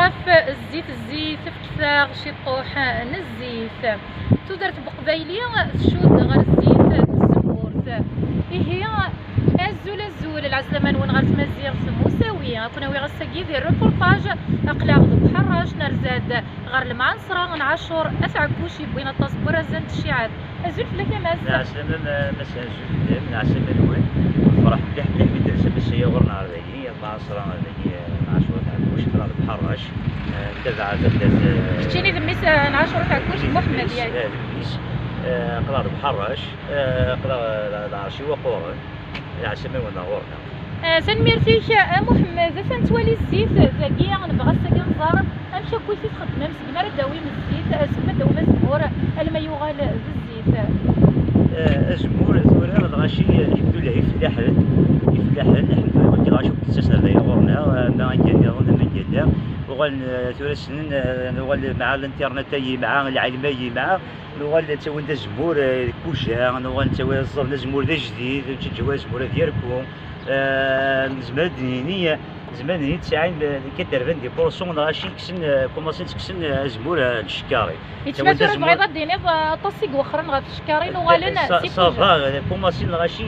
صاف الزيت فكثر شي طوح نزيت تدرت بقبايلي تشود غير الزيت الزمورت هي الزول العسلمان وين غير تمازيغ مساويه كنا وي غساكي ديال الريبورتاج اقلاغ بحراش نرزاد غير المعنصره نعاشور اسعكوشي بوينه تصبر زنت الشعاب الزول فلاكه ماس نعسلمان مساء الزول نعسلمان وين فرح مليح بدرسه بس هي غرنا هذيك المعنصره هذيك نعاشور تعكوش اقلاغ بحراش تبع ثلاث شتيني ذميس نعاشور تعكوش محمد يعني اقلاغ بحراش اقلاغ العرشي وقورن نعسلمان وين غورنا سنميرتيك محمد سنتوالي الزيت ذاكي نبغى الساكن نزار امشي كلشي تخدم مسكنا داوي من الزيت سكنا داوي مزمور لما يغال بالزيت الزمور ثورة الغاشي يبدو له يفلاحن الحمد لله ولكن غاشي كتساسر ذي غورنا ما غنجانا وما جانا وغال ثورة سنين نغال مع الانترنت مع العلمي مع نغال تسوي زمور كوجا نغال تسوي الصف زمور ذا جديد تجوا زمور ديالكم زمان تسعين كترفن دي بورسون غاشي كسن كوماسيت كسن زمور الشكاري يتماشى بغيضه ديني طاسيق وخرين غا في الشكارين وغالنا صافا كوماسين غاشي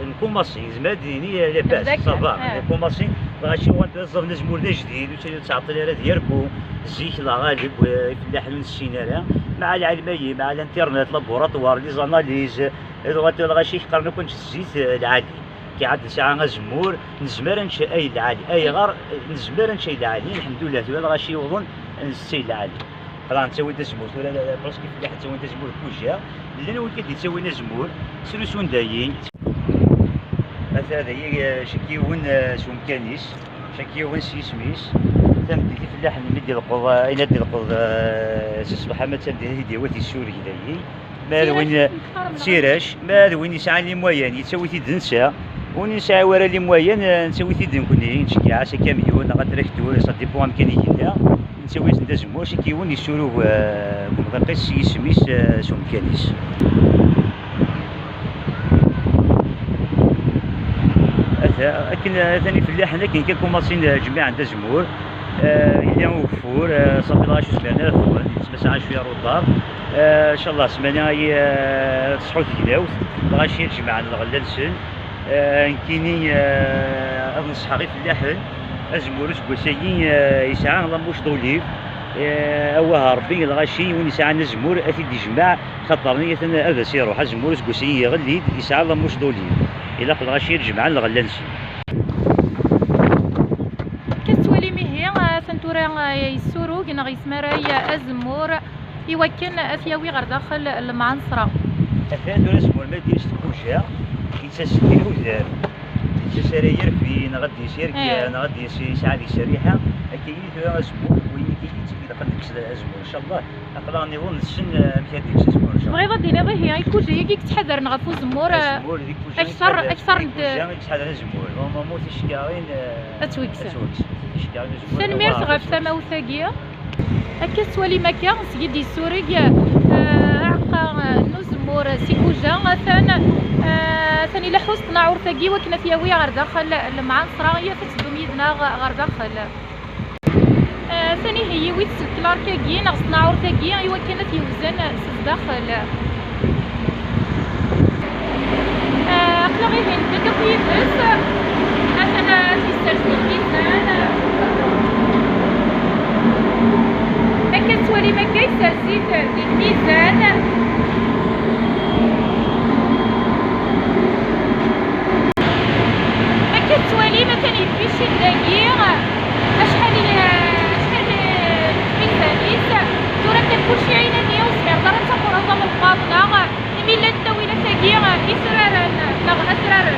نكوماسي زمان ديني لاباس صافا كوماسي غاشي وانت صافنا زمور جديد وتعطي لها ديالكم الزيت لا غالب يفلاحون السيناريا مع العلمي مع الانترنت لابوراتوار لي زاناليز غاشي يقارنوا كنت الزيت العادي كيعاد ساعه غزمور نزمر نشي اي العالي اي غير نزمر نشي العالي الحمد لله ثوال غاشي يوضن نسي العالي راه نسوي زمور ولا براسك كيف تسوي زمور كوجا اللي انا ولكن تسوي زمور سلسون دايين مثلا هي شكيون سمكانيس شكيون سيسميس تمدي في اللحن مدي القض الى دي القض صباح ما تمدي هدي وثي السوري دايي ما وين سيراش ما وين يسعى لي موين يتسوي تدنسا ونسعى ورا لي موين نسوي تدن كوني نشكي عاسا كاميون غتركتو صا ديبو امكانياتنا نسوي زمور شي كيون يسولو كومغاقيس يسميس سمكانيس لكن ثاني في اللحن كاين كوماسين جميع عندها زمور اللي وفور صافي غاشي سمعنا فوق تسمع شويه رضاب ان شاء الله سمعنا تصحوا تكلاوت غاشي الجماعه الغلالسن كاينين نصحى في اللحن ازمور سكوسيين يسعى الله موش دوليف اوها ربي الغاشي وين يسعى نزمور اثي جماع خاطر نية هذا سيروح ازمور سكوسيين يغليد يسعى الله موش دوليف الى في الغاشي الجماعه الغلالسن كتولي مهي سنتورا يسورو كنا غيسماراي ازمور يوكن اثياوي غير داخل المعنصره ثاني اسمه ما ديرش كوجا يتسكن وزار يتسارير في نغدي يسير نغدي يسعى لي شريحه كاين ثلاث اسبوع وين كيجي لقد ديك الاسبوع ان شاء الله اقلا نيفون السن مشى ديك الاسبوع ان شاء الله بغيضه دينا هي يكوجا يجيك تحذر نغفو زمور اكثر تحذر زمور نورمالمون تشكارين اتويكس تنمير غاف ثما وثاقيه هكا توالي مكان سيدي السوري عقا نزمور سيكوجا ثاني لحوس طناعور ثاقي وكنا فياوي غير داخل المعنصره هي تتدوم يدنا غير داخل ثاني هي ويت الكلار كاكي ناقص طناعور ثاقي ايوا كانت يوزن داخل اقلا غير هين كاكا فيفس انا تيسترسل الميزان كتولي ما كاينش الزيت ديال الميزان كتولي ما كيفيش الدقيق شحال الميزانيس دورا كلشي عينانيه وصغير دار تاخذ نظام القابله ميلا الدويله ثاقيه اسرارا لا اسرارا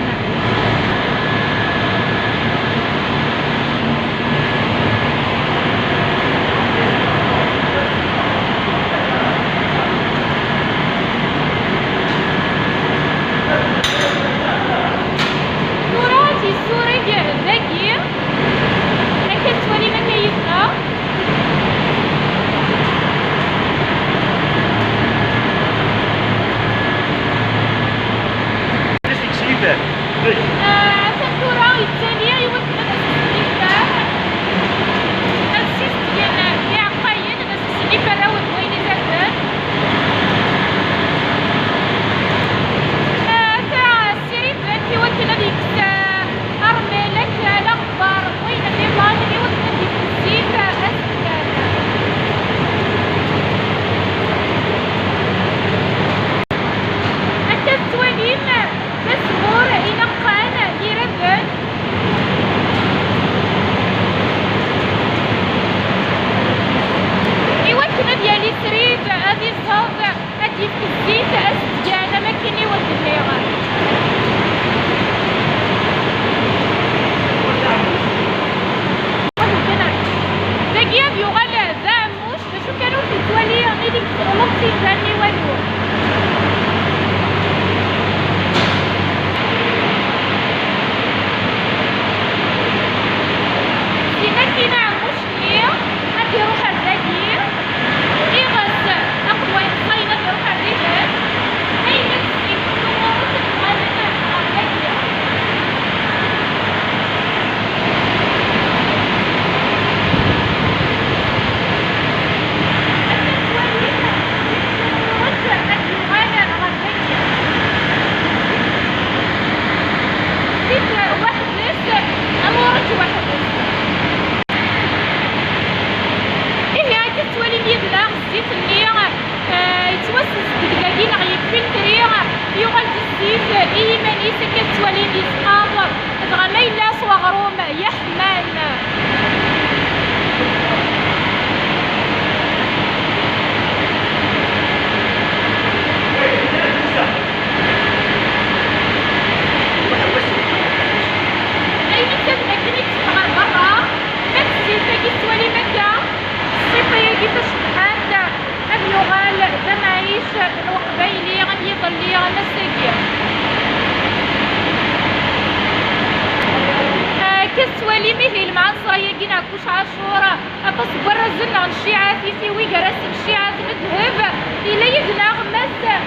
هي المعنصرة هي كينا كوش عاشورة أتصبر زلنا الشيعة في ويقرس الشيعة مذهب إلا يزنا غمس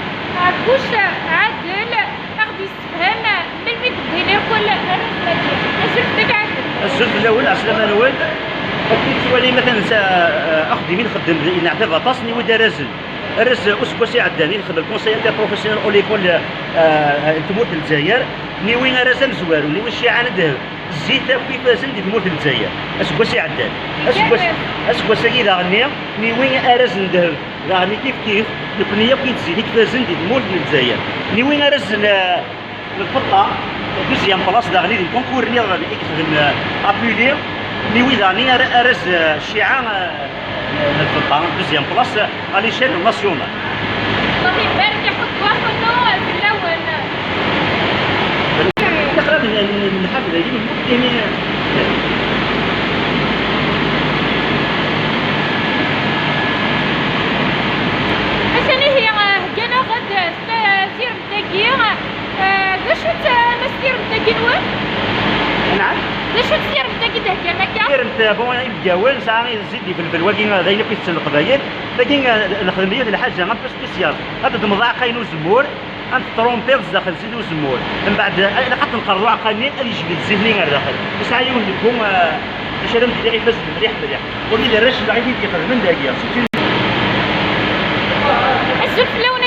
كوش عدل أخذ يسفهم من مدبين كل الزلف تاع الزلف الأول عسلامة الأول كنت ولي مثلا أخذ من خدم نعتبر تصني ودرزل الرز أسبوعي عداني نخدم الكونسيير تاع بروفيسيونيل أو ليكول تموت الجزائر نيوين رسم زوار ونيوين الشيعة ندهب الزيت كيف زندي تموت الجزائر أسبوعي عداني أسبوعي إذا غني نيوين أرز ندهب غني كيف البنية كي تزيد كيف زندي تموت الجزائر نيوين أرز الفضة دوزيام بلاص دا غني الكونكور ني غادي يخدم أبيلي نيوي داني أرز الشيعة الفضة دوزيام بلاص على شان ناسيونال. الله يبارك يحطوها في الأول. نقرب الحفلة يعني عشان هي كنا غد سير متاكين باش مسير متاكين وين؟ نعم. باش تسير متاكين هكا مكا؟ سير نتا بون يتجاوز ساعة يزيد في الواقي هذا يلقى في القبائل لكن الخدمية الحاجة غير سبيسيال هذا دمضاع قاين وزمور أنت ترومبير داخل زيد وزمور من بعد أنا حتى نقرروا عقاني اللي يجي الزهني غير داخل بس عيون لكم باش هذا مدير يفز مليح ولي الرجل اللي غادي يدخل من داكيا الزلف لون